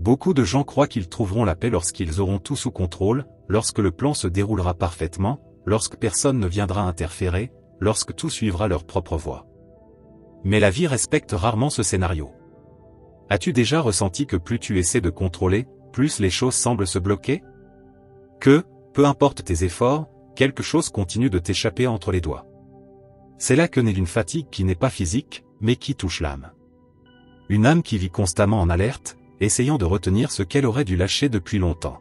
Beaucoup de gens croient qu'ils trouveront la paix lorsqu'ils auront tout sous contrôle, lorsque le plan se déroulera parfaitement, lorsque personne ne viendra interférer, lorsque tout suivra leur propre voie. Mais la vie respecte rarement ce scénario. As-tu déjà ressenti que plus tu essaies de contrôler, plus les choses semblent se bloquer? Que, peu importe tes efforts, quelque chose continue de t'échapper entre les doigts. C'est là que naît une fatigue qui n'est pas physique, mais qui touche l'âme. Une âme qui vit constamment en alerte, essayant de retenir ce qu'elle aurait dû lâcher depuis longtemps.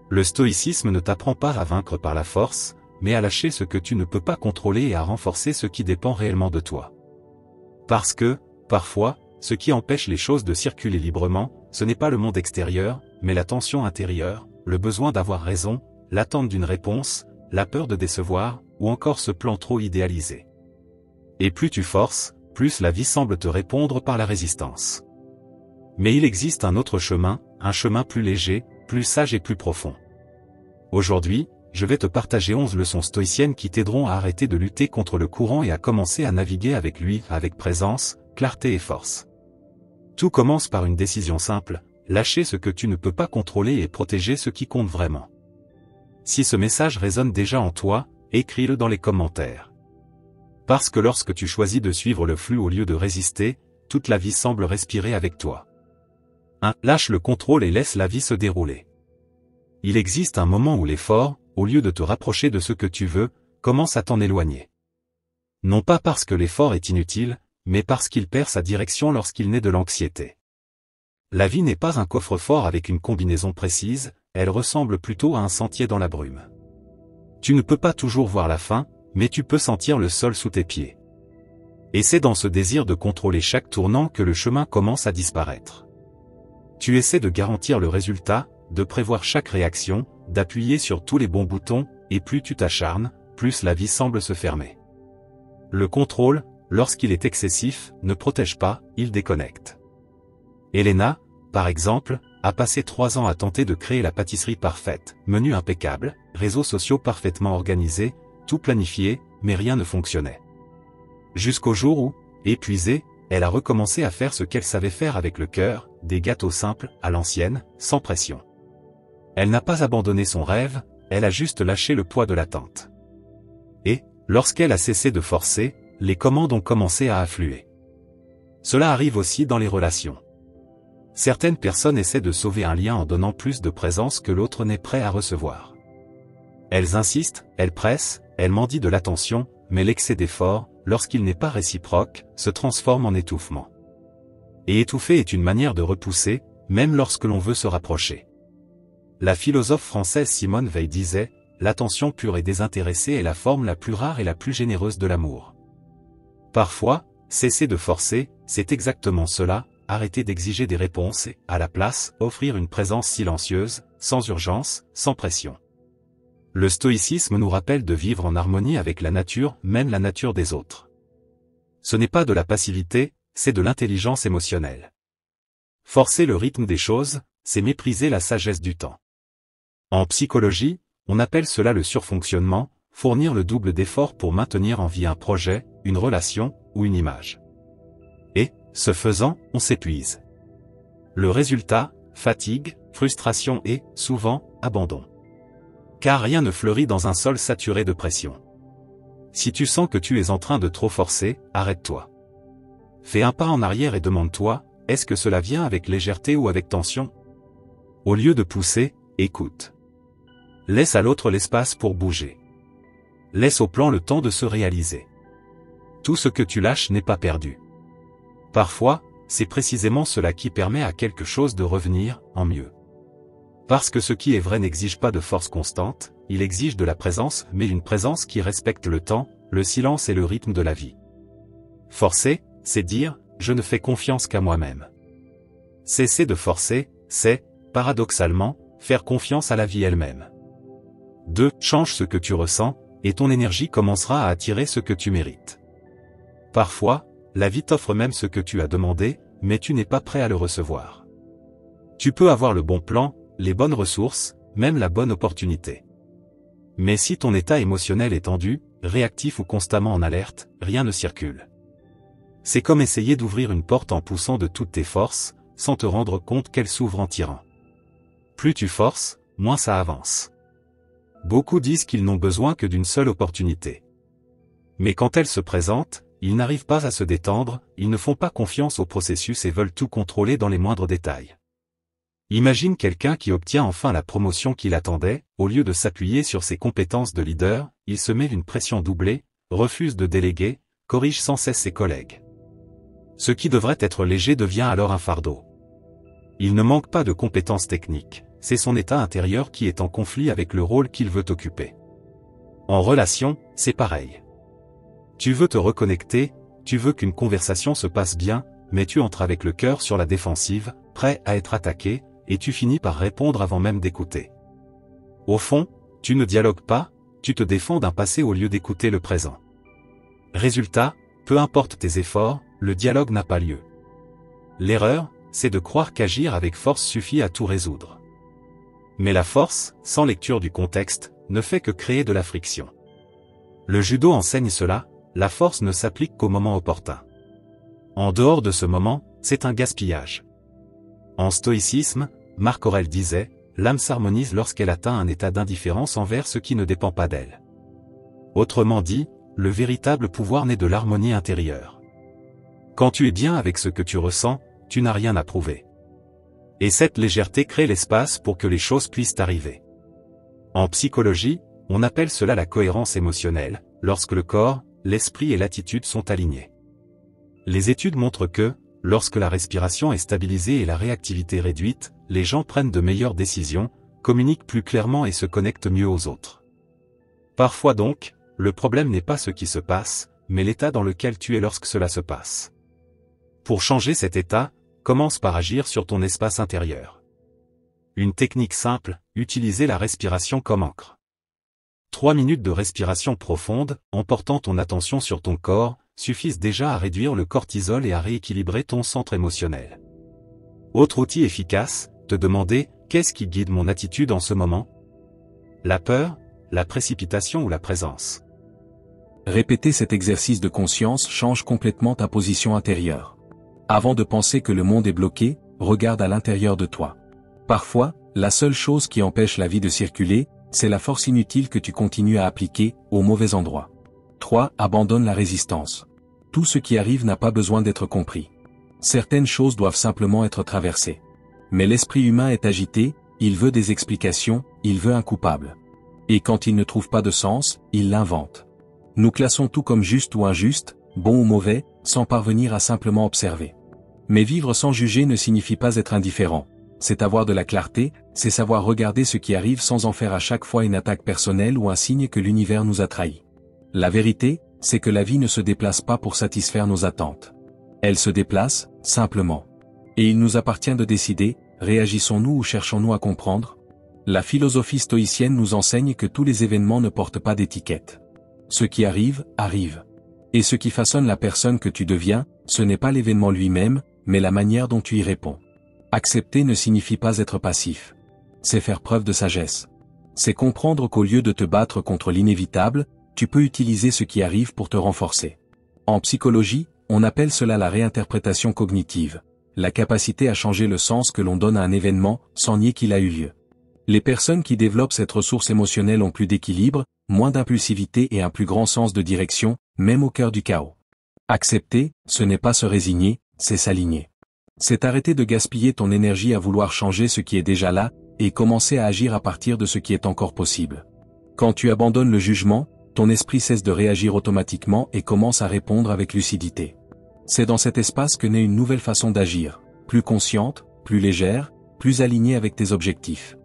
Le stoïcisme ne t'apprend pas à vaincre par la force, mais à lâcher ce que tu ne peux pas contrôler et à renforcer ce qui dépend réellement de toi. Parce que, parfois, ce qui empêche les choses de circuler librement, ce n'est pas le monde extérieur, mais la tension intérieure, le besoin d'avoir raison, l'attente d'une réponse, la peur de décevoir, ou encore ce plan trop idéalisé. Et plus tu forces, plus la vie semble te répondre par la résistance. Mais il existe un autre chemin, un chemin plus léger, plus sage et plus profond. Aujourd'hui, je vais te partager 11 leçons stoïciennes qui t'aideront à arrêter de lutter contre le courant et à commencer à naviguer avec lui, avec présence, clarté et force. Tout commence par une décision simple, lâcher ce que tu ne peux pas contrôler et protéger ce qui compte vraiment. Si ce message résonne déjà en toi, écris-le dans les commentaires. Parce que lorsque tu choisis de suivre le flux au lieu de résister, toute la vie semble respirer avec toi. 1. Lâche le contrôle et laisse la vie se dérouler. Il existe un moment où l'effort, au lieu de te rapprocher de ce que tu veux, commence à t'en éloigner. Non pas parce que l'effort est inutile, mais parce qu'il perd sa direction lorsqu'il naît de l'anxiété. La vie n'est pas un coffre-fort avec une combinaison précise, elle ressemble plutôt à un sentier dans la brume. Tu ne peux pas toujours voir la fin, mais tu peux sentir le sol sous tes pieds. Et c'est dans ce désir de contrôler chaque tournant que le chemin commence à disparaître. Tu essaies de garantir le résultat, de prévoir chaque réaction, d'appuyer sur tous les bons boutons, et plus tu t'acharnes, plus la vie semble se fermer. Le contrôle, lorsqu'il est excessif, ne protège pas, il déconnecte. Elena, par exemple, a passé 3 ans à tenter de créer la pâtisserie parfaite, menu impeccable, réseaux sociaux parfaitement organisés, tout planifié, mais rien ne fonctionnait. Jusqu'au jour où, épuisée, elle a recommencé à faire ce qu'elle savait faire avec le cœur, des gâteaux simples, à l'ancienne, sans pression. Elle n'a pas abandonné son rêve, elle a juste lâché le poids de l'attente. Et, lorsqu'elle a cessé de forcer, les commandes ont commencé à affluer. Cela arrive aussi dans les relations. Certaines personnes essaient de sauver un lien en donnant plus de présence que l'autre n'est prêt à recevoir. Elles insistent, elles pressent, elles mendient de l'attention, mais l'excès d'effort, lorsqu'il n'est pas réciproque, se transforme en étouffement. Et étouffer est une manière de repousser, même lorsque l'on veut se rapprocher. La philosophe française Simone Veil disait, « L'attention pure et désintéressée est la forme la plus rare et la plus généreuse de l'amour. » Parfois, cesser de forcer, c'est exactement cela, arrêter d'exiger des réponses et, à la place, offrir une présence silencieuse, sans urgence, sans pression. Le stoïcisme nous rappelle de vivre en harmonie avec la nature, même la nature des autres. Ce n'est pas de la passivité, c'est de l'intelligence émotionnelle. Forcer le rythme des choses, c'est mépriser la sagesse du temps. En psychologie, on appelle cela le surfonctionnement, fournir le double d'effort pour maintenir en vie un projet, une relation, ou une image. Et, ce faisant, on s'épuise. Le résultat, fatigue, frustration et, souvent, abandon. Car rien ne fleurit dans un sol saturé de pression. Si tu sens que tu es en train de trop forcer, arrête-toi. Fais un pas en arrière et demande-toi, est-ce que cela vient avec légèreté ou avec tension? Au lieu de pousser, écoute. Laisse à l'autre l'espace pour bouger. Laisse au plan le temps de se réaliser. Tout ce que tu lâches n'est pas perdu. Parfois, c'est précisément cela qui permet à quelque chose de revenir, en mieux. Parce que ce qui est vrai n'exige pas de force constante, il exige de la présence, mais une présence qui respecte le temps, le silence et le rythme de la vie. Forcer, c'est dire, je ne fais confiance qu'à moi-même. Cesser de forcer, c'est, paradoxalement, faire confiance à la vie elle-même. 2. Change ce que tu ressens, et ton énergie commencera à attirer ce que tu mérites. Parfois, la vie t'offre même ce que tu as demandé, mais tu n'es pas prêt à le recevoir. Tu peux avoir le bon plan, les bonnes ressources, même la bonne opportunité. Mais si ton état émotionnel est tendu, réactif ou constamment en alerte, rien ne circule. C'est comme essayer d'ouvrir une porte en poussant de toutes tes forces, sans te rendre compte qu'elle s'ouvre en tirant. Plus tu forces, moins ça avance. Beaucoup disent qu'ils n'ont besoin que d'une seule opportunité. Mais quand elle se présente, ils n'arrivent pas à se détendre, ils ne font pas confiance au processus et veulent tout contrôler dans les moindres détails. Imagine quelqu'un qui obtient enfin la promotion qu'il attendait, au lieu de s'appuyer sur ses compétences de leader, il se met une pression doublée, refuse de déléguer, corrige sans cesse ses collègues. Ce qui devrait être léger devient alors un fardeau. Il ne manque pas de compétences techniques, c'est son état intérieur qui est en conflit avec le rôle qu'il veut occuper. En relation, c'est pareil. Tu veux te reconnecter, tu veux qu'une conversation se passe bien, mais tu entres avec le cœur sur la défensive, prêt à être attaqué, et tu finis par répondre avant même d'écouter. Au fond, tu ne dialogues pas, tu te défends d'un passé au lieu d'écouter le présent. Résultat, peu importe tes efforts, le dialogue n'a pas lieu. L'erreur, c'est de croire qu'agir avec force suffit à tout résoudre. Mais la force, sans lecture du contexte, ne fait que créer de la friction. Le judo enseigne cela, la force ne s'applique qu'au moment opportun. En dehors de ce moment, c'est un gaspillage. En stoïcisme, Marc Aurèle disait, l'âme s'harmonise lorsqu'elle atteint un état d'indifférence envers ce qui ne dépend pas d'elle. Autrement dit, le véritable pouvoir naît de l'harmonie intérieure. Quand tu es bien avec ce que tu ressens, tu n'as rien à prouver. Et cette légèreté crée l'espace pour que les choses puissent arriver. En psychologie, on appelle cela la cohérence émotionnelle, lorsque le corps, l'esprit et l'attitude sont alignés. Les études montrent que, lorsque la respiration est stabilisée et la réactivité réduite, les gens prennent de meilleures décisions, communiquent plus clairement et se connectent mieux aux autres. Parfois donc, le problème n'est pas ce qui se passe, mais l'état dans lequel tu es lorsque cela se passe. Pour changer cet état, commence par agir sur ton espace intérieur. Une technique simple, utiliser la respiration comme encre. 3 minutes de respiration profonde, en portant ton attention sur ton corps, suffisent déjà à réduire le cortisol et à rééquilibrer ton centre émotionnel. Autre outil efficace, te demander, qu'est-ce qui guide mon attitude en ce moment? La peur, la précipitation ou la présence? Répéter cet exercice de conscience change complètement ta position intérieure. Avant de penser que le monde est bloqué, regarde à l'intérieur de toi. Parfois, la seule chose qui empêche la vie de circuler, c'est la force inutile que tu continues à appliquer, au mauvais endroit. 3. Abandonne la résistance. Tout ce qui arrive n'a pas besoin d'être compris. Certaines choses doivent simplement être traversées. Mais l'esprit humain est agité, il veut des explications, il veut un coupable. Et quand il ne trouve pas de sens, il l'invente. Nous classons tout comme juste ou injuste, bon ou mauvais, sans parvenir à simplement observer. Mais vivre sans juger ne signifie pas être indifférent. C'est avoir de la clarté, c'est savoir regarder ce qui arrive sans en faire à chaque fois une attaque personnelle ou un signe que l'univers nous a trahis. La vérité, c'est que la vie ne se déplace pas pour satisfaire nos attentes. Elle se déplace, simplement. Et il nous appartient de décider, réagissons-nous ou cherchons-nous à comprendre? La philosophie stoïcienne nous enseigne que tous les événements ne portent pas d'étiquette. Ce qui arrive, arrive. Et ce qui façonne la personne que tu deviens, ce n'est pas l'événement lui-même, mais la manière dont tu y réponds. Accepter ne signifie pas être passif. C'est faire preuve de sagesse. C'est comprendre qu'au lieu de te battre contre l'inévitable, tu peux utiliser ce qui arrive pour te renforcer. En psychologie, on appelle cela la réinterprétation cognitive, la capacité à changer le sens que l'on donne à un événement, sans nier qu'il a eu lieu. Les personnes qui développent cette ressource émotionnelle ont plus d'équilibre, moins d'impulsivité et un plus grand sens de direction, même au cœur du chaos. Accepter, ce n'est pas se résigner, c'est s'aligner. C'est arrêter de gaspiller ton énergie à vouloir changer ce qui est déjà là, et commencer à agir à partir de ce qui est encore possible. Quand tu abandonnes le jugement, ton esprit cesse de réagir automatiquement et commence à répondre avec lucidité. C'est dans cet espace que naît une nouvelle façon d'agir, plus consciente, plus légère, plus alignée avec tes objectifs.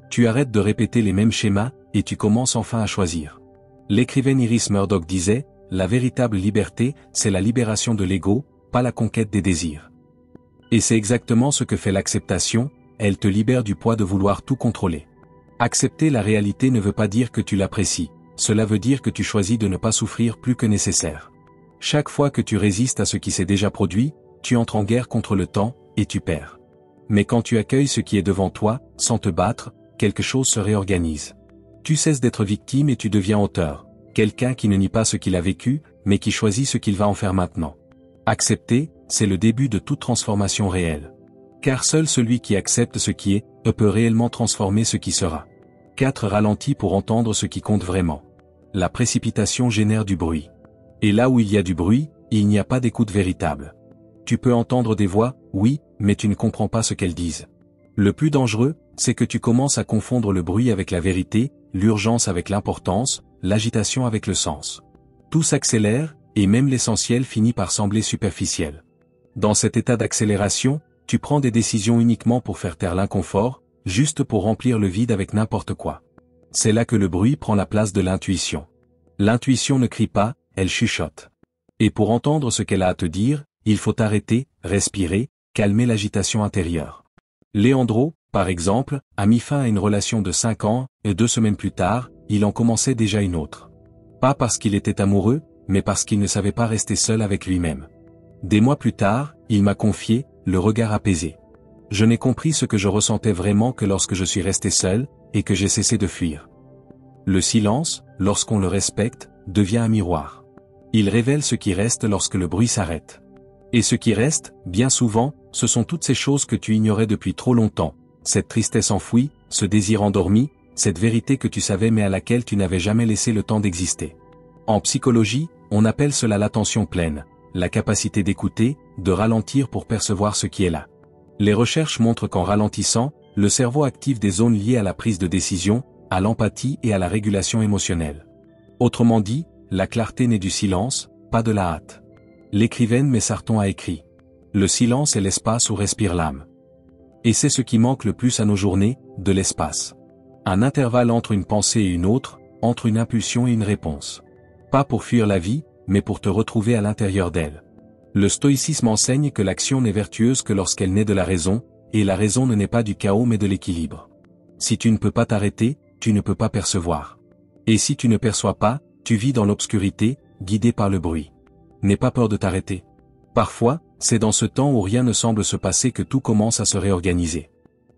Tu arrêtes de répéter les mêmes schémas, et tu commences enfin à choisir. L'écrivaine Iris Murdoch disait, « La véritable liberté, c'est la libération de l'ego, pas la conquête des désirs. » Et c'est exactement ce que fait l'acceptation, elle te libère du poids de vouloir tout contrôler. Accepter la réalité ne veut pas dire que tu l'apprécies, cela veut dire que tu choisis de ne pas souffrir plus que nécessaire. Chaque fois que tu résistes à ce qui s'est déjà produit, tu entres en guerre contre le temps, et tu perds. Mais quand tu accueilles ce qui est devant toi, sans te battre, quelque chose se réorganise. Tu cesses d'être victime et tu deviens auteur, quelqu'un qui ne nie pas ce qu'il a vécu, mais qui choisit ce qu'il va en faire maintenant. Accepter, c'est le début de toute transformation réelle. Car seul celui qui accepte ce qui est, peut réellement transformer ce qui sera. 4. Ralentis pour entendre ce qui compte vraiment. La précipitation génère du bruit. Et là où il y a du bruit, il n'y a pas d'écoute véritable. Tu peux entendre des voix, oui, mais tu ne comprends pas ce qu'elles disent. Le plus dangereux, c'est que tu commences à confondre le bruit avec la vérité, l'urgence avec l'importance, l'agitation avec le sens. Tout s'accélère, et même l'essentiel finit par sembler superficiel. Dans cet état d'accélération, tu prends des décisions uniquement pour faire taire l'inconfort, juste pour remplir le vide avec n'importe quoi. C'est là que le bruit prend la place de l'intuition. L'intuition ne crie pas, elle chuchote. Et pour entendre ce qu'elle a à te dire, il faut arrêter, respirer, calmer l'agitation intérieure. Leandro, par exemple, a mis fin à une relation de 5 ans, et 2 semaines plus tard, il en commençait déjà une autre. Pas parce qu'il était amoureux, mais parce qu'il ne savait pas rester seul avec lui-même. Des mois plus tard, il m'a confié, le regard apaisé. Je n'ai compris ce que je ressentais vraiment que lorsque je suis resté seul, et que j'ai cessé de fuir. Le silence, lorsqu'on le respecte, devient un miroir. Il révèle ce qui reste lorsque le bruit s'arrête. Et ce qui reste, bien souvent, ce sont toutes ces choses que tu ignorais depuis trop longtemps, cette tristesse enfouie, ce désir endormi, cette vérité que tu savais mais à laquelle tu n'avais jamais laissé le temps d'exister. En psychologie, on appelle cela l'attention pleine, la capacité d'écouter, de ralentir pour percevoir ce qui est là. Les recherches montrent qu'en ralentissant, le cerveau active des zones liées à la prise de décision, à l'empathie et à la régulation émotionnelle. Autrement dit, la clarté naît du silence, pas de la hâte. L'écrivaine Messarton a écrit « Le silence est l'espace où respire l'âme ». Et c'est ce qui manque le plus à nos journées, de l'espace. Un intervalle entre une pensée et une autre, entre une impulsion et une réponse. Pas pour fuir la vie, mais pour te retrouver à l'intérieur d'elle. Le stoïcisme enseigne que l'action n'est vertueuse que lorsqu'elle naît de la raison, et la raison ne naît pas du chaos mais de l'équilibre. Si tu ne peux pas t'arrêter, tu ne peux pas percevoir. Et si tu ne perçois pas, tu vis dans l'obscurité, guidé par le bruit. N'aie pas peur de t'arrêter. Parfois, c'est dans ce temps où rien ne semble se passer que tout commence à se réorganiser.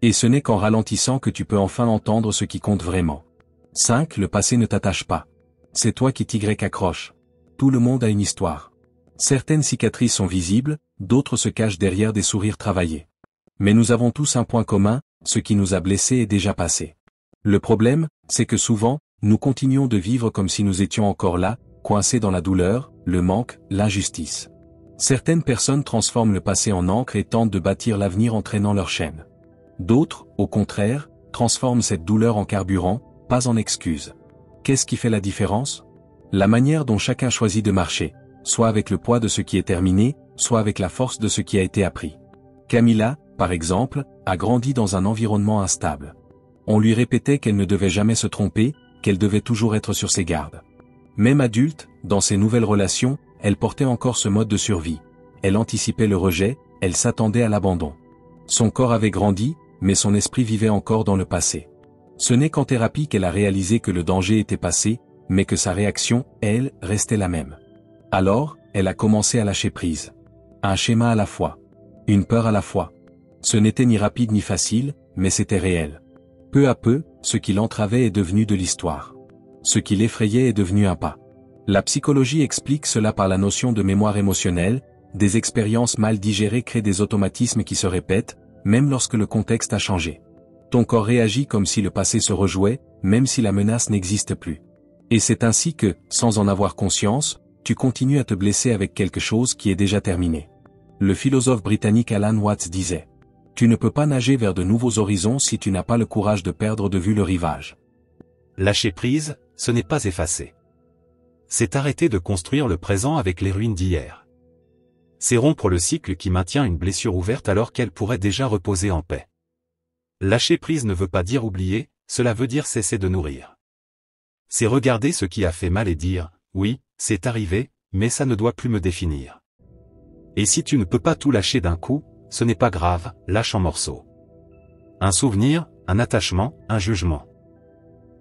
Et ce n'est qu'en ralentissant que tu peux enfin entendre ce qui compte vraiment. 5. Le passé ne t'attache pas. C'est toi qui accroche. Tout le monde a une histoire. Certaines cicatrices sont visibles, d'autres se cachent derrière des sourires travaillés. Mais nous avons tous un point commun, ce qui nous a blessés est déjà passé. Le problème, c'est que souvent, nous continuons de vivre comme si nous étions encore là, coincés dans la douleur, le manque, l'injustice. Certaines personnes transforment le passé en encre et tentent de bâtir l'avenir en traînant leur chaîne. D'autres, au contraire, transforment cette douleur en carburant, pas en excuse. Qu'est-ce qui fait la différence? La manière dont chacun choisit de marcher, soit avec le poids de ce qui est terminé, soit avec la force de ce qui a été appris. Camilla, par exemple, a grandi dans un environnement instable. On lui répétait qu'elle ne devait jamais se tromper, qu'elle devait toujours être sur ses gardes. Même adulte, dans ses nouvelles relations, elle portait encore ce mode de survie. Elle anticipait le rejet, elle s'attendait à l'abandon. Son corps avait grandi, mais son esprit vivait encore dans le passé. Ce n'est qu'en thérapie qu'elle a réalisé que le danger était passé, mais que sa réaction, elle, restait la même. Alors, elle a commencé à lâcher prise. Un schéma à la fois. Une peur à la fois. Ce n'était ni rapide ni facile, mais c'était réel. Peu à peu, ce qui l'entravait est devenu de l'histoire. Ce qui l'effrayait est devenu un pas. La psychologie explique cela par la notion de mémoire émotionnelle, des expériences mal digérées créent des automatismes qui se répètent, même lorsque le contexte a changé. Ton corps réagit comme si le passé se rejouait, même si la menace n'existe plus. Et c'est ainsi que, sans en avoir conscience, tu continues à te blesser avec quelque chose qui est déjà terminé. Le philosophe britannique Alan Watts disait « Tu ne peux pas nager vers de nouveaux horizons si tu n'as pas le courage de perdre de vue le rivage. » Lâcher prise, ce n'est pas effacer. C'est arrêter de construire le présent avec les ruines d'hier. C'est rompre le cycle qui maintient une blessure ouverte alors qu'elle pourrait déjà reposer en paix. Lâcher prise ne veut pas dire oublier, cela veut dire cesser de nourrir. C'est regarder ce qui a fait mal et dire « Oui, c'est arrivé, mais ça ne doit plus me définir. » Et si tu ne peux pas tout lâcher d'un coup, ce n'est pas grave, lâche en morceaux. Un souvenir, un attachement, un jugement.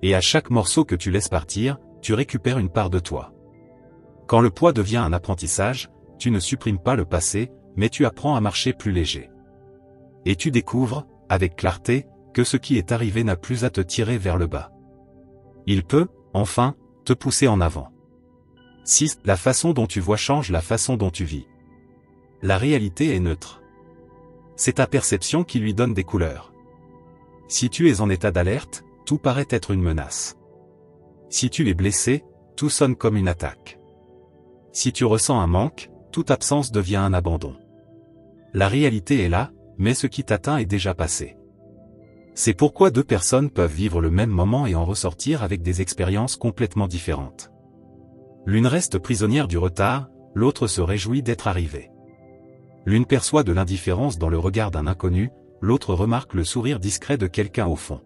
Et à chaque morceau que tu laisses partir, tu récupères une part de toi. Quand le poids devient un apprentissage, tu ne supprimes pas le passé, mais tu apprends à marcher plus léger. Et tu découvres, avec clarté, que ce qui est arrivé n'a plus à te tirer vers le bas. Il peut, enfin, te pousser en avant. 6. La façon dont tu vois change la façon dont tu vis. La réalité est neutre. C'est ta perception qui lui donne des couleurs. Si tu es en état d'alerte, tout paraît être une menace. Si tu es blessé, tout sonne comme une attaque. Si tu ressens un manque, toute absence devient un abandon. La réalité est là, mais ce qui t'atteint est déjà passé. C'est pourquoi deux personnes peuvent vivre le même moment et en ressortir avec des expériences complètement différentes. L'une reste prisonnière du retard, l'autre se réjouit d'être arrivée. L'une perçoit de l'indifférence dans le regard d'un inconnu, l'autre remarque le sourire discret de quelqu'un au fond.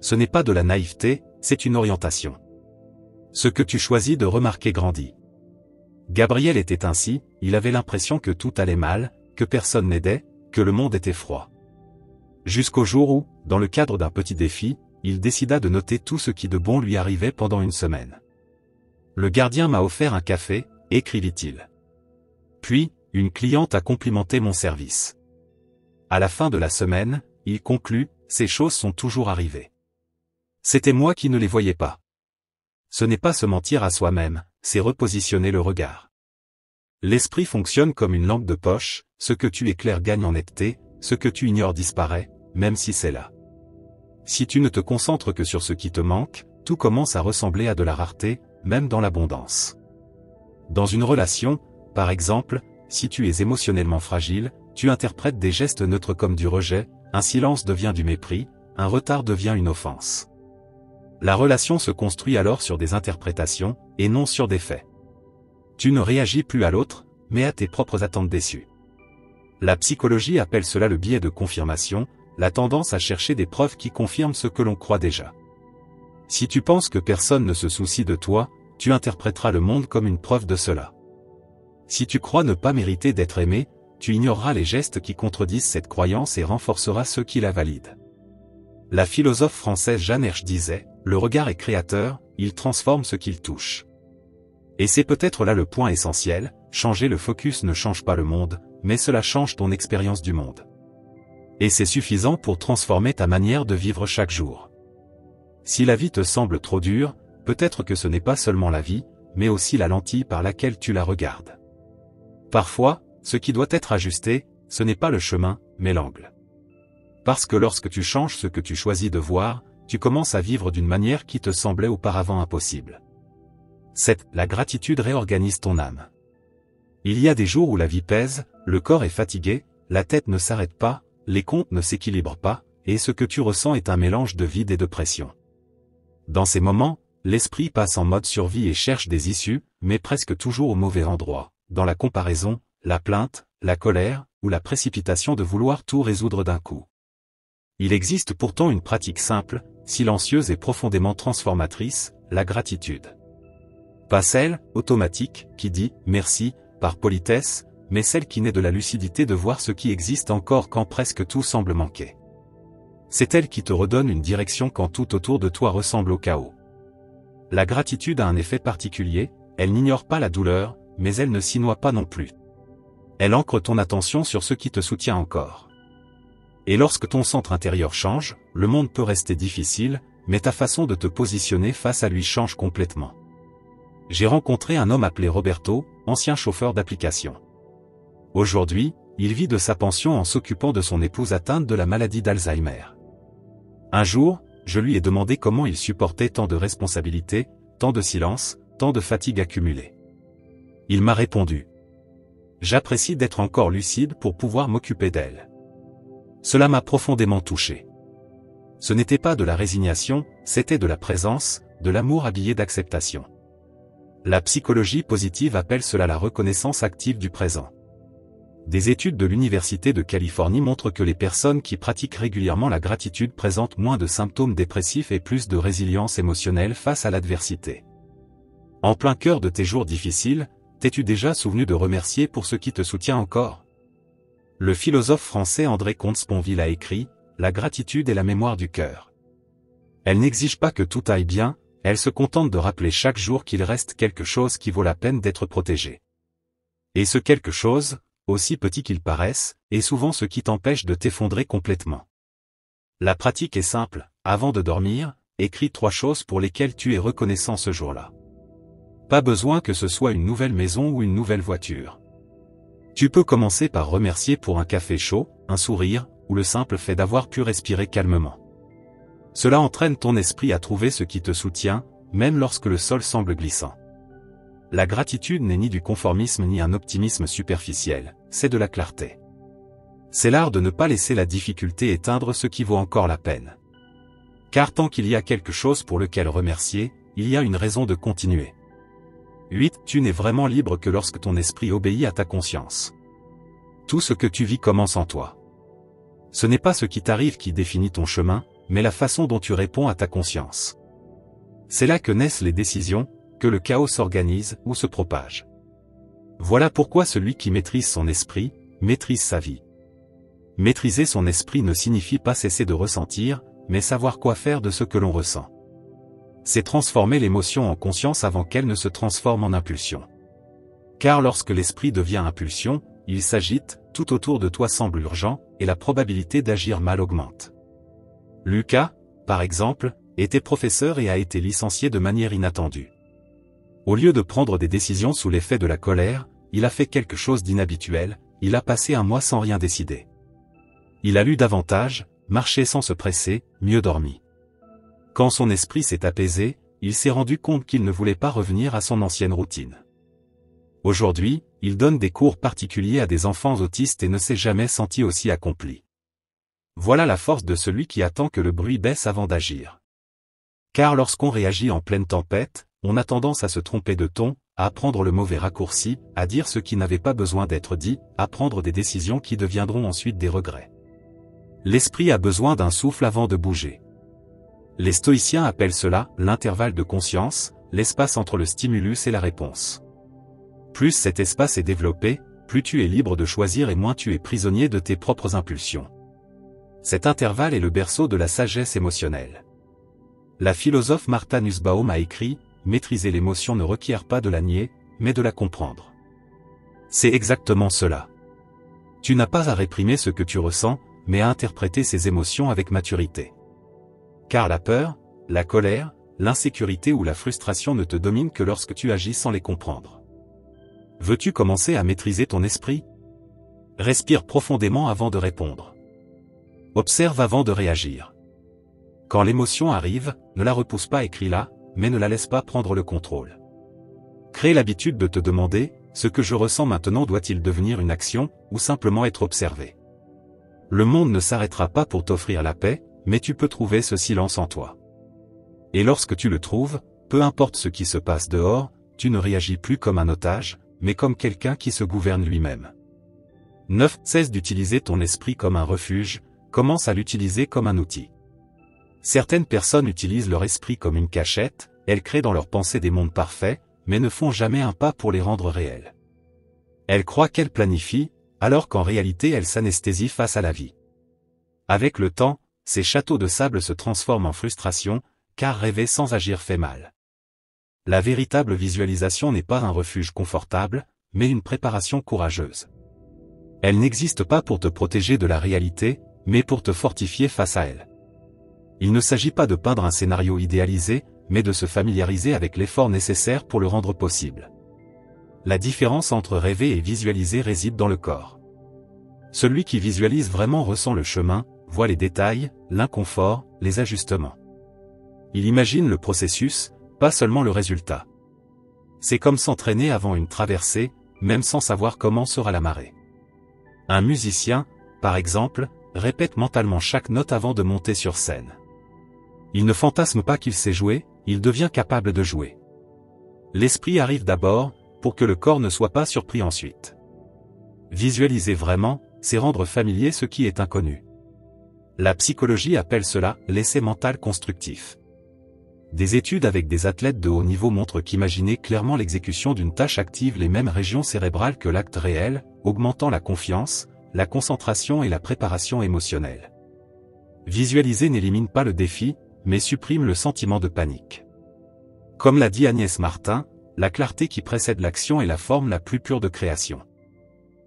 Ce n'est pas de la naïveté, c'est une orientation. Ce que tu choisis de remarquer grandit. Gabriel était ainsi, il avait l'impression que tout allait mal, que personne n'aidait, que le monde était froid. Jusqu'au jour où, dans le cadre d'un petit défi, il décida de noter tout ce qui de bon lui arrivait pendant une semaine. Le gardien m'a offert un café, écrivit-il. Puis, une cliente a complimenté mon service. À la fin de la semaine, il conclut, ces choses sont toujours arrivées. C'était moi qui ne les voyais pas. Ce n'est pas se mentir à soi-même, c'est repositionner le regard. L'esprit fonctionne comme une lampe de poche, ce que tu éclaires gagne en netteté, ce que tu ignores disparaît, même si c'est là. Si tu ne te concentres que sur ce qui te manque, tout commence à ressembler à de la rareté, même dans l'abondance. Dans une relation, par exemple, si tu es émotionnellement fragile, tu interprètes des gestes neutres comme du rejet, un silence devient du mépris, un retard devient une offense. La relation se construit alors sur des interprétations, et non sur des faits. Tu ne réagis plus à l'autre, mais à tes propres attentes déçues. La psychologie appelle cela le biais de confirmation, la tendance à chercher des preuves qui confirment ce que l'on croit déjà. Si tu penses que personne ne se soucie de toi, tu interpréteras le monde comme une preuve de cela. Si tu crois ne pas mériter d'être aimé, tu ignoreras les gestes qui contredisent cette croyance et renforceras ceux qui la valident. La philosophe française Jeanne Hersch disait, « Le regard est créateur, il transforme ce qu'il touche. » Et c'est peut-être là le point essentiel, changer le focus ne change pas le monde, mais cela change ton expérience du monde. Et c'est suffisant pour transformer ta manière de vivre chaque jour. Si la vie te semble trop dure, peut-être que ce n'est pas seulement la vie, mais aussi la lentille par laquelle tu la regardes. Parfois, ce qui doit être ajusté, ce n'est pas le chemin, mais l'angle. Parce que lorsque tu changes ce que tu choisis de voir, tu commences à vivre d'une manière qui te semblait auparavant impossible. La gratitude réorganise ton âme. Il y a des jours où la vie pèse, le corps est fatigué, la tête ne s'arrête pas, les comptes ne s'équilibrent pas, et ce que tu ressens est un mélange de vide et de pression. Dans ces moments, l'esprit passe en mode survie et cherche des issues, mais presque toujours au mauvais endroit, dans la comparaison, la plainte, la colère, ou la précipitation de vouloir tout résoudre d'un coup. Il existe pourtant une pratique simple, silencieuse et profondément transformatrice, la gratitude. Pas celle, automatique, qui dit « merci », par politesse, mais celle qui naît de la lucidité de voir ce qui existe encore quand presque tout semble manquer. C'est elle qui te redonne une direction quand tout autour de toi ressemble au chaos. La gratitude a un effet particulier, elle n'ignore pas la douleur, mais elle ne s'y noie pas non plus. Elle ancre ton attention sur ce qui te soutient encore. Et lorsque ton centre intérieur change, le monde peut rester difficile, mais ta façon de te positionner face à lui change complètement. J'ai rencontré un homme appelé Roberto, ancien chauffeur d'application. Aujourd'hui, il vit de sa pension en s'occupant de son épouse atteinte de la maladie d'Alzheimer. Un jour, je lui ai demandé comment il supportait tant de responsabilités, tant de silence, tant de fatigue accumulée. Il m'a répondu. J'apprécie d'être encore lucide pour pouvoir m'occuper d'elle. Cela m'a profondément touché. Ce n'était pas de la résignation, c'était de la présence, de l'amour habillé d'acceptation. La psychologie positive appelle cela la reconnaissance active du présent. Des études de l'Université de Californie montrent que les personnes qui pratiquent régulièrement la gratitude présentent moins de symptômes dépressifs et plus de résilience émotionnelle face à l'adversité. En plein cœur de tes jours difficiles, t'es-tu déjà souvenu de remercier pour ce qui te soutient encore ? Le philosophe français André Comte-Sponville a écrit « La gratitude est la mémoire du cœur ». Elle n'exige pas que tout aille bien, elle se contente de rappeler chaque jour qu'il reste quelque chose qui vaut la peine d'être protégé. Et ce quelque chose, aussi petit qu'il paraisse, est souvent ce qui t'empêche de t'effondrer complètement. La pratique est simple, avant de dormir, écris 3 choses pour lesquelles tu es reconnaissant ce jour-là. Pas besoin que ce soit une nouvelle maison ou une nouvelle voiture. Tu peux commencer par remercier pour un café chaud, un sourire, ou le simple fait d'avoir pu respirer calmement. Cela entraîne ton esprit à trouver ce qui te soutient, même lorsque le sol semble glissant. La gratitude n'est ni du conformisme ni un optimisme superficiel, c'est de la clarté. C'est l'art de ne pas laisser la difficulté éteindre ce qui vaut encore la peine. Car tant qu'il y a quelque chose pour lequel remercier, il y a une raison de continuer. 8. Tu n'es vraiment libre que lorsque ton esprit obéit à ta conscience. Tout ce que tu vis commence en toi. Ce n'est pas ce qui t'arrive qui définit ton chemin, mais la façon dont tu réponds à ta conscience. C'est là que naissent les décisions, que le chaos s'organise ou se propage. Voilà pourquoi celui qui maîtrise son esprit, maîtrise sa vie. Maîtriser son esprit ne signifie pas cesser de ressentir, mais savoir quoi faire de ce que l'on ressent. C'est transformer l'émotion en conscience avant qu'elle ne se transforme en impulsion. Car lorsque l'esprit devient impulsion, il s'agite, tout autour de toi semble urgent, et la probabilité d'agir mal augmente. Lucas, par exemple, était professeur et a été licencié de manière inattendue. Au lieu de prendre des décisions sous l'effet de la colère, il a fait quelque chose d'inhabituel, il a passé un mois sans rien décider. Il a lu davantage, marché sans se presser, mieux dormi. Quand son esprit s'est apaisé, il s'est rendu compte qu'il ne voulait pas revenir à son ancienne routine. Aujourd'hui, il donne des cours particuliers à des enfants autistes et ne s'est jamais senti aussi accompli. Voilà la force de celui qui attend que le bruit baisse avant d'agir. Car lorsqu'on réagit en pleine tempête, on a tendance à se tromper de ton, à prendre le mauvais raccourci, à dire ce qui n'avait pas besoin d'être dit, à prendre des décisions qui deviendront ensuite des regrets. L'esprit a besoin d'un souffle avant de bouger. Les stoïciens appellent cela l'intervalle de conscience, l'espace entre le stimulus et la réponse. Plus cet espace est développé, plus tu es libre de choisir et moins tu es prisonnier de tes propres impulsions. Cet intervalle est le berceau de la sagesse émotionnelle. La philosophe Martha Nussbaum a écrit « Maîtriser l'émotion ne requiert pas de la nier, mais de la comprendre ». C'est exactement cela. Tu n'as pas à réprimer ce que tu ressens, mais à interpréter ces émotions avec maturité. Car la peur, la colère, l'insécurité ou la frustration ne te dominent que lorsque tu agis sans les comprendre. Veux-tu commencer à maîtriser ton esprit? Respire profondément avant de répondre. Observe avant de réagir. Quand l'émotion arrive, ne la repousse pas, écris-la, mais ne la laisse pas prendre le contrôle. Crée l'habitude de te demander, ce que je ressens maintenant doit-il devenir une action, ou simplement être observé? Le monde ne s'arrêtera pas pour t'offrir la paix, mais tu peux trouver ce silence en toi. Et lorsque tu le trouves, peu importe ce qui se passe dehors, tu ne réagis plus comme un otage, mais comme quelqu'un qui se gouverne lui-même. 9. Cesse d'utiliser ton esprit comme un refuge, commence à l'utiliser comme un outil. Certaines personnes utilisent leur esprit comme une cachette, elles créent dans leur pensée des mondes parfaits, mais ne font jamais un pas pour les rendre réels. Elles croient qu'elles planifient, alors qu'en réalité elles s'anesthésient face à la vie. Avec le temps, ces châteaux de sable se transforment en frustration, car rêver sans agir fait mal. La véritable visualisation n'est pas un refuge confortable, mais une préparation courageuse. Elle n'existe pas pour te protéger de la réalité, mais pour te fortifier face à elle. Il ne s'agit pas de peindre un scénario idéalisé, mais de se familiariser avec l'effort nécessaire pour le rendre possible. La différence entre rêver et visualiser réside dans le corps. Celui qui visualise vraiment ressent le chemin, voit les détails, l'inconfort, les ajustements. Il imagine le processus, pas seulement le résultat. C'est comme s'entraîner avant une traversée, même sans savoir comment sera la marée. Un musicien, par exemple, répète mentalement chaque note avant de monter sur scène. Il ne fantasme pas qu'il sait jouer, il devient capable de jouer. L'esprit arrive d'abord, pour que le corps ne soit pas surpris ensuite. Visualiser vraiment, c'est rendre familier ce qui est inconnu. La psychologie appelle cela l'essai mental constructif. Des études avec des athlètes de haut niveau montrent qu'imaginer clairement l'exécution d'une tâche active les mêmes régions cérébrales que l'acte réel, augmentant la confiance, la concentration et la préparation émotionnelle. Visualiser n'élimine pas le défi, mais supprime le sentiment de panique. Comme l'a dit Agnès Martin, la clarté qui précède l'action est la forme la plus pure de création.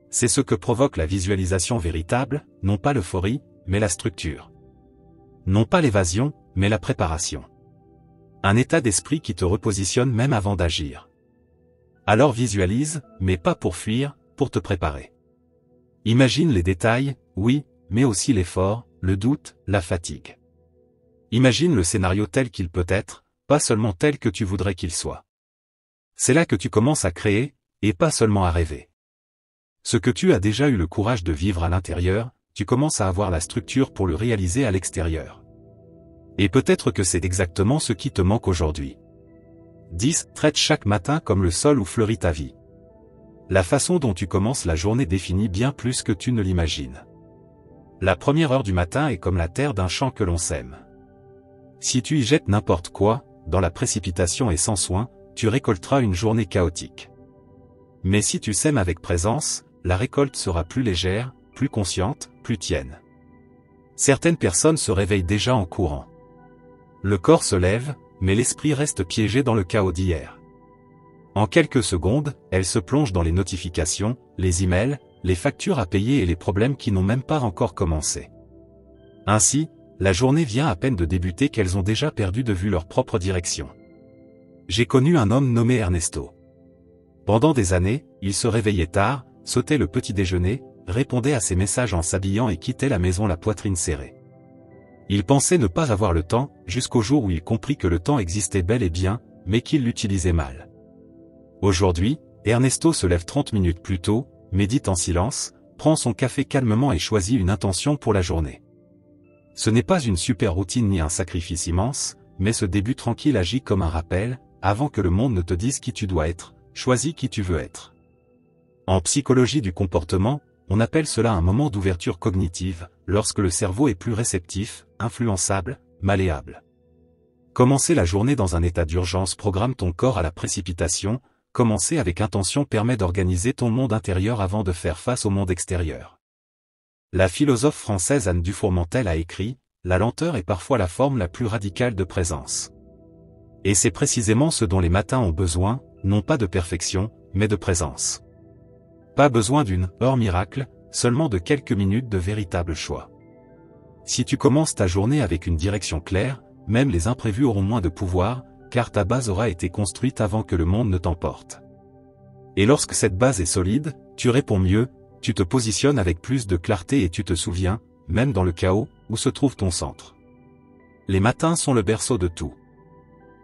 C'est ce que provoque la visualisation véritable, non pas l'euphorie, mais la structure. Non pas l'évasion, mais la préparation. Un état d'esprit qui te repositionne même avant d'agir. Alors visualise, mais pas pour fuir, pour te préparer. Imagine les détails, oui, mais aussi l'effort, le doute, la fatigue. Imagine le scénario tel qu'il peut être, pas seulement tel que tu voudrais qu'il soit. C'est là que tu commences à créer, et pas seulement à rêver. Ce que tu as déjà eu le courage de vivre à l'intérieur, tu commences à avoir la structure pour le réaliser à l'extérieur. Et peut-être que c'est exactement ce qui te manque aujourd'hui. 10. Traite chaque matin comme le sol où fleurit ta vie. La façon dont tu commences la journée définit bien plus que tu ne l'imagines. La première heure du matin est comme la terre d'un champ que l'on sème. Si tu y jettes n'importe quoi, dans la précipitation et sans soin, tu récolteras une journée chaotique. Mais si tu sèmes avec présence, la récolte sera plus légère, plus consciente, plus tienne. Certaines personnes se réveillent déjà en courant. Le corps se lève, mais l'esprit reste piégé dans le chaos d'hier. En quelques secondes, elles se plongent dans les notifications, les emails, les factures à payer et les problèmes qui n'ont même pas encore commencé. Ainsi, la journée vient à peine de débuter qu'elles ont déjà perdu de vue leur propre direction. J'ai connu un homme nommé Ernesto. Pendant des années, il se réveillait tard, sautait le petit déjeuner, répondait à ses messages en s'habillant et quittait la maison la poitrine serrée. Il pensait ne pas avoir le temps, jusqu'au jour où il comprit que le temps existait bel et bien, mais qu'il l'utilisait mal. Aujourd'hui, Ernesto se lève 30 minutes plus tôt, médite en silence, prend son café calmement et choisit une intention pour la journée. Ce n'est pas une super routine ni un sacrifice immense, mais ce début tranquille agit comme un rappel, avant que le monde ne te dise qui tu dois être, choisis qui tu veux être. En psychologie du comportement, on appelle cela un moment d'ouverture cognitive, lorsque le cerveau est plus réceptif, influençable, malléable. Commencer la journée dans un état d'urgence programme ton corps à la précipitation, commencer avec intention permet d'organiser ton monde intérieur avant de faire face au monde extérieur. La philosophe française Anne Dufourmentel a écrit « La lenteur est parfois la forme la plus radicale de présence ». Et c'est précisément ce dont les matins ont besoin, non pas de perfection, mais de présence. Pas besoin d'une « heure miracle », seulement de quelques minutes de véritable choix. Si tu commences ta journée avec une direction claire, même les imprévus auront moins de pouvoir, car ta base aura été construite avant que le monde ne t'emporte. Et lorsque cette base est solide, tu réponds mieux, tu te positionnes avec plus de clarté et tu te souviens, même dans le chaos, où se trouve ton centre. Les matins sont le berceau de tout.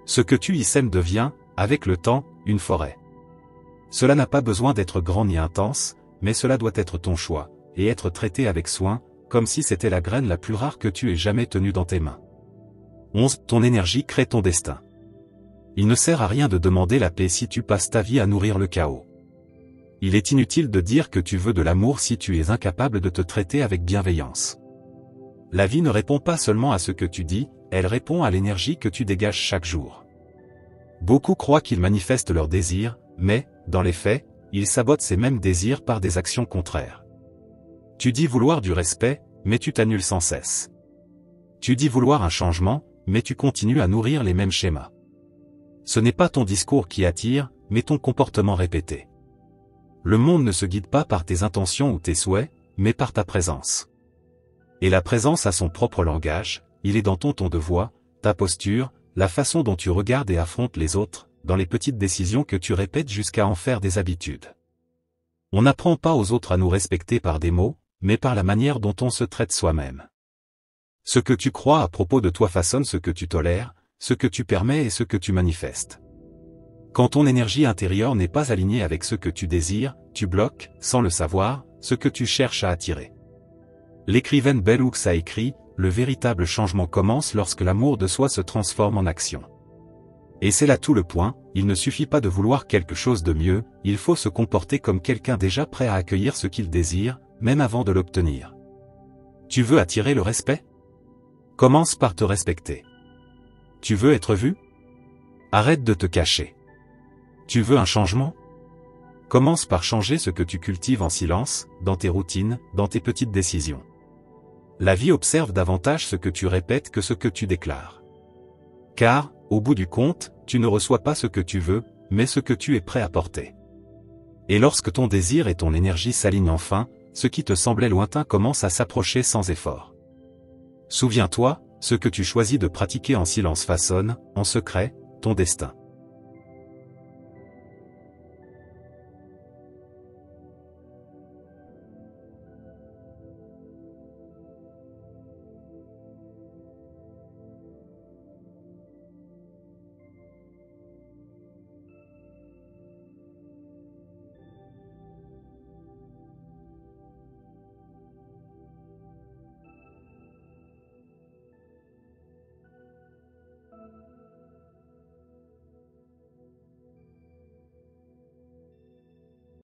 Ce que tu y sèmes devient, avec le temps, une forêt. Cela n'a pas besoin d'être grand ni intense, mais cela doit être ton choix, et être traité avec soin, comme si c'était la graine la plus rare que tu aies jamais tenue dans tes mains. 11. Ton énergie crée ton destin. Il ne sert à rien de demander la paix si tu passes ta vie à nourrir le chaos. Il est inutile de dire que tu veux de l'amour si tu es incapable de te traiter avec bienveillance. La vie ne répond pas seulement à ce que tu dis, elle répond à l'énergie que tu dégages chaque jour. Beaucoup croient qu'ils manifestent leurs désirs, mais, dans les faits, ils sabotent ces mêmes désirs par des actions contraires. Tu dis vouloir du respect, mais tu t'annules sans cesse. Tu dis vouloir un changement, mais tu continues à nourrir les mêmes schémas. Ce n'est pas ton discours qui attire, mais ton comportement répété. Le monde ne se guide pas par tes intentions ou tes souhaits, mais par ta présence. Et la présence a son propre langage, il est dans ton ton de voix, ta posture, la façon dont tu regardes et affrontes les autres, dans les petites décisions que tu répètes jusqu'à en faire des habitudes. On n'apprend pas aux autres à nous respecter par des mots, mais par la manière dont on se traite soi-même. Ce que tu crois à propos de toi façonne ce que tu tolères, ce que tu permets et ce que tu manifestes. Quand ton énergie intérieure n'est pas alignée avec ce que tu désires, tu bloques, sans le savoir, ce que tu cherches à attirer. L'écrivaine Bell Hooks a écrit « Le véritable changement commence lorsque l'amour de soi se transforme en action ». Et c'est là tout le point, il ne suffit pas de vouloir quelque chose de mieux, il faut se comporter comme quelqu'un déjà prêt à accueillir ce qu'il désire, même avant de l'obtenir. Tu veux attirer le respect ? Commence par te respecter. Tu veux être vu ? Arrête de te cacher. Tu veux un changement ? Commence par changer ce que tu cultives en silence, dans tes routines, dans tes petites décisions. La vie observe davantage ce que tu répètes que ce que tu déclares. Car, au bout du compte, tu ne reçois pas ce que tu veux, mais ce que tu es prêt à porter. Et lorsque ton désir et ton énergie s'alignent enfin, ce qui te semblait lointain commence à s'approcher sans effort. Souviens-toi, ce que tu choisis de pratiquer en silence façonne, en secret, ton destin.